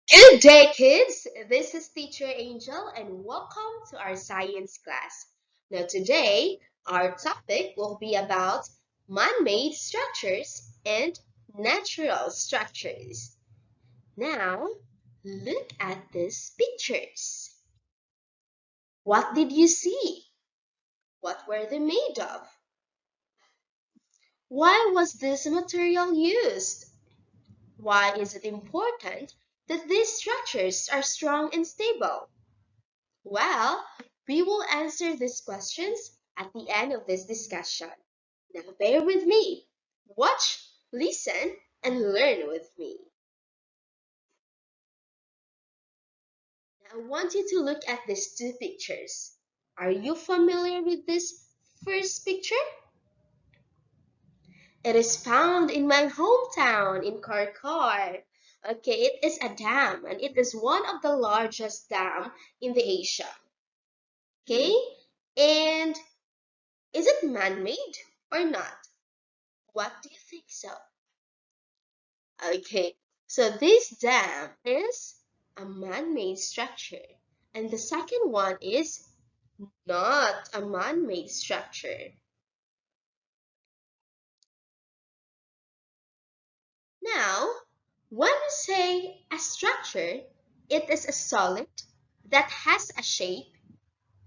Good day, kids! This is Teacher Angel, and welcome to our science class. Now, today, our topic will be about man-made structures and natural structures. Now, look at these pictures. What did you see? What were they made of? Why was this material used? Why is it important that these structures are strong and stable? Well, we will answer these questions at the end of this discussion. Now, bear with me. Watch, listen, and learn with me. Now, I want you to look at these two pictures. Are you familiar with this first picture? It is found in my hometown in Karkar. Okay, it is a dam, and it is one of the largest dam in the Asia. Okay, and is it man-made or not? What do you think so? Okay, so this dam is a man-made structure, and the second one is not a man-made structure. Now, when we say a structure, it is a solid that has a shape,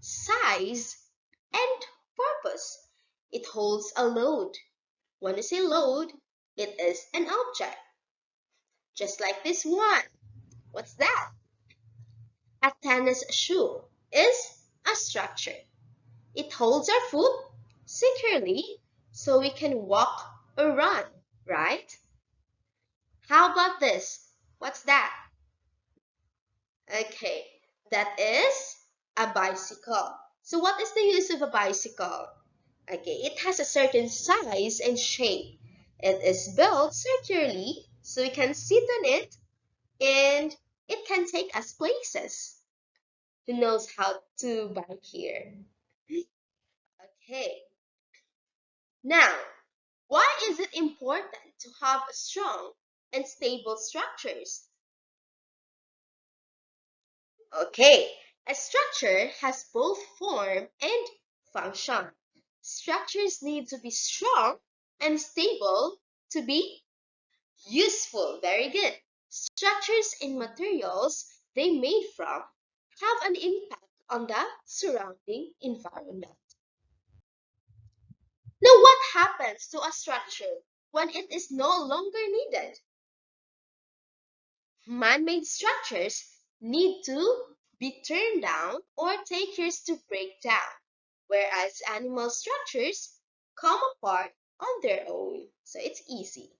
size, and purpose. It holds a load. When we say load, it is an object, just like this one. What's that? A tennis shoe is a structure. It holds our foot securely so we can walk or run, right? How about this? What's that? Okay, that is a bicycle. So what is the use of a bicycle? Okay, it has a certain size and shape. It is built securely so we can sit on it and it can take us places. Who knows how to bike here? Okay, now, why is it important to have strong and stable structures? Okay, a structure has both form and function. Structures need to be strong and stable to be useful. Very good. Structures and materials they made from have an impact on the surrounding environment. Now, what happens to a structure when it is no longer needed? Man-made structures need to be turned down or take years to break down, whereas animal structures come apart on their own, so it's easy.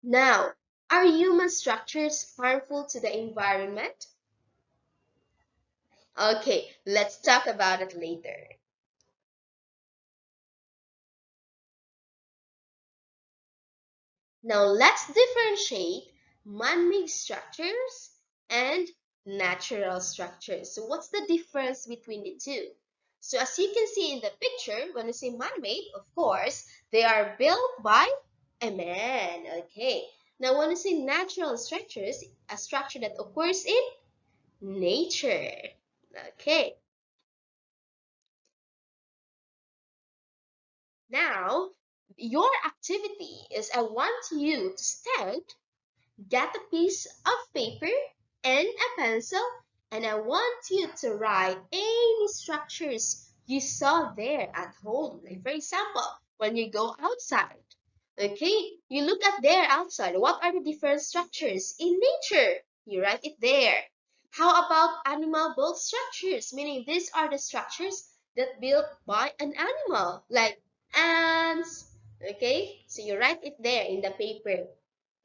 Now, are human structures harmful to the environment? Okay, let's talk about it later. Now, let's differentiate man-made structures and natural structures. So what's the difference between the two? So as you can see in the picture, when we say man-made, of course, they are built by a man. Okay. Now, when we say natural structures, a structure that occurs in nature. Okay. Now, your activity is I want you to stand, get a piece of paper and a pencil, and I want you to write any structures you saw there at home. Like for example, when you go outside, okay, you look at there outside. What are the different structures in nature? You write it there. How about animal built structures? Meaning these are the structures that built by an animal, like ants. Okay, so you write it there in the paper.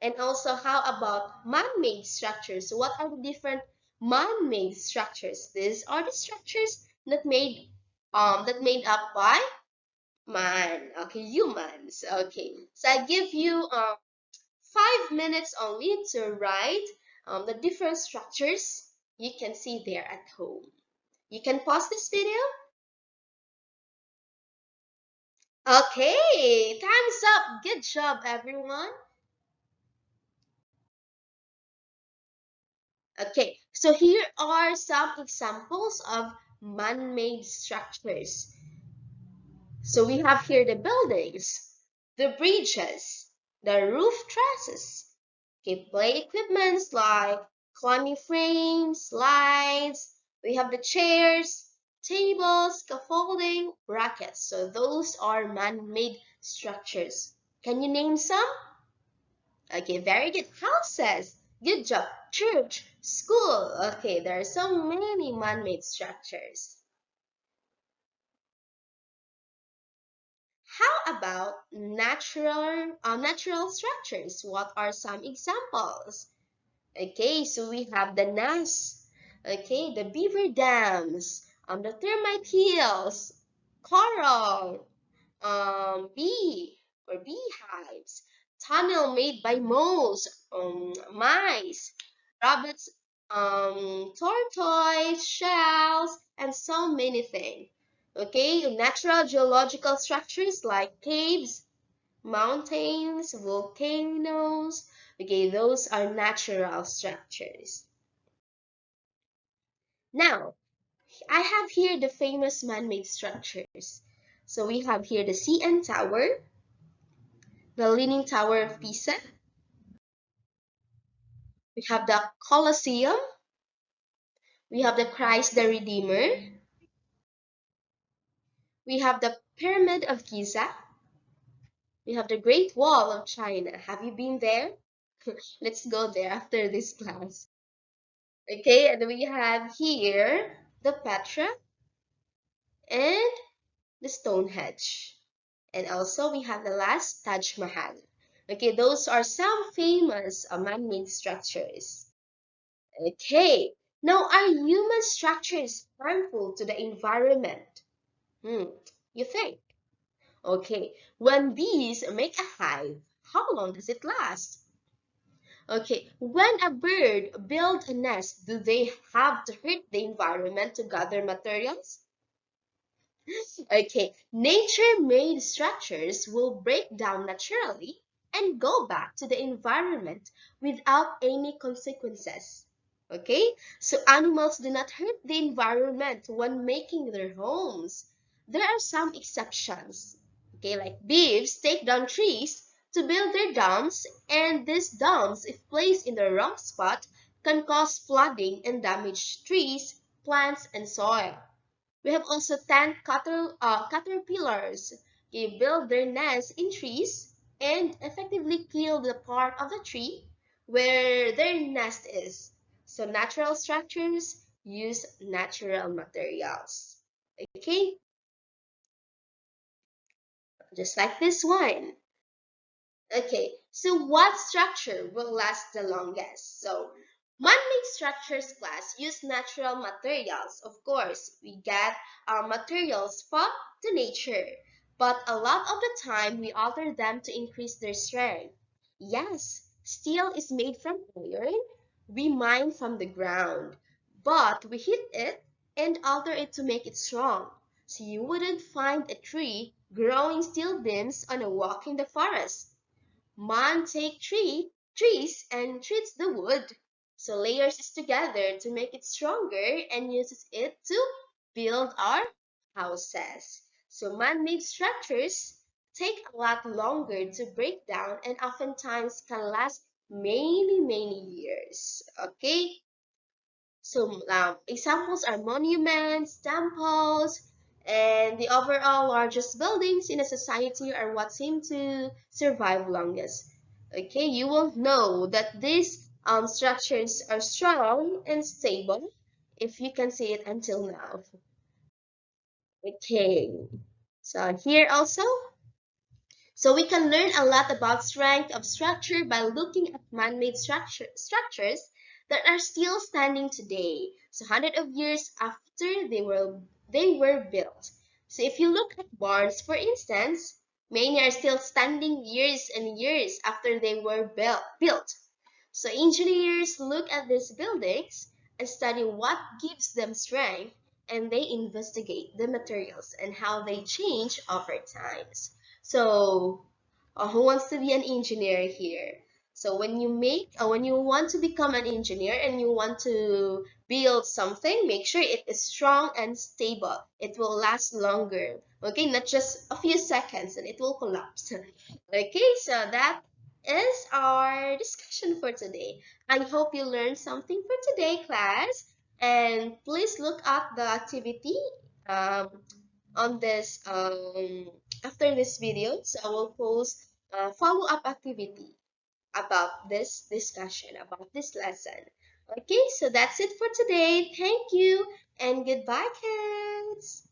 And also, how about man-made structures? What are the different man-made structures? These are the structures that made up by man. Okay, humans. Okay, so I give you 5 minutes only to write the different structures you can see there at home. You can pause this video. Okay, time's up. Good job, everyone. Okay, so here are some examples of man-made structures. So we have here the buildings, the bridges, the roof trusses, okay, play equipments like climbing frames, slides. We have the chairs, tables, scaffolding, brackets. So those are man-made structures. Can you name some? Okay, very good. Houses. Good job. Church, school. Okay, there are so many man-made structures. How about natural structures? What are some examples? Okay, so we have the nest. Okay, the beaver dams, the termite hills, coral, bee or beehives, tunnel made by moles, mice, rabbits, tortoise, shells, and so many things. Okay, natural geological structures like caves, mountains, volcanoes. Okay, those are natural structures. Now, I have here the famous man-made structures. So we have here the CN Tower, the Leaning Tower of Pisa. We have the Colosseum. We have the Christ the Redeemer. We have the Pyramid of Giza. We have the Great Wall of China. Have you been there? Let's go there after this class. Okay, and we have here the Petra and the Stonehenge. And also we have the last Taj Mahal. Okay, those are some famous man-made structures. Okay, now are human structures harmful to the environment? Hmm, you think? Okay, when bees make a hive, how long does it last? Okay, when a bird builds a nest, do they have to hurt the environment to gather materials? Okay, nature-made structures will break down naturally and go back to the environment without any consequences. Okay, so animals do not hurt the environment when making their homes. There are some exceptions. Okay, like beavers take down trees to build their dams, and these dams, if placed in the wrong spot, can cause flooding and damage trees, plants, and soil. We have also caterpillars. They build their nests in trees and effectively kill the part of the tree where their nest is. So natural structures use natural materials. Okay, just like this one. Okay, so what structure will last the longest? So, man-made structures class use natural materials. Of course, we get our materials from the nature, but a lot of the time we alter them to increase their strength. Yes, steel is made from iron. We mine from the ground, but we heat it and alter it to make it strong. So you wouldn't find a tree growing steel beams on a walk in the forest. Man take trees and treats the wood, so layers it together to make it stronger and uses it to build our houses. So man-made structures take a lot longer to break down and oftentimes can last many years. Okay, so examples are monuments, temples, and the overall largest buildings in a society are what seem to survive longest. Okay, you will know that these structures are strong and stable if you can see it until now. Okay, so here also, so we can learn a lot about strength of structure by looking at man-made structures that are still standing today. So hundreds of years after they were built. So if you look at barns, for instance, many are still standing years and years after they were built. So engineers look at these buildings and study what gives them strength, and they investigate the materials and how they change over time. So, who wants to be an engineer here? So when you want to become an engineer and you want to build something, make sure it is strong and stable. It will last longer. Okay, not just a few seconds and it will collapse. Okay, so that is our discussion for today. I hope you learned something for today, class. And please look at the activity um, on this after this video. So I will post a follow-up activity about this discussion, about this lesson. Okay, so that's it for today. Thank you and goodbye, kids.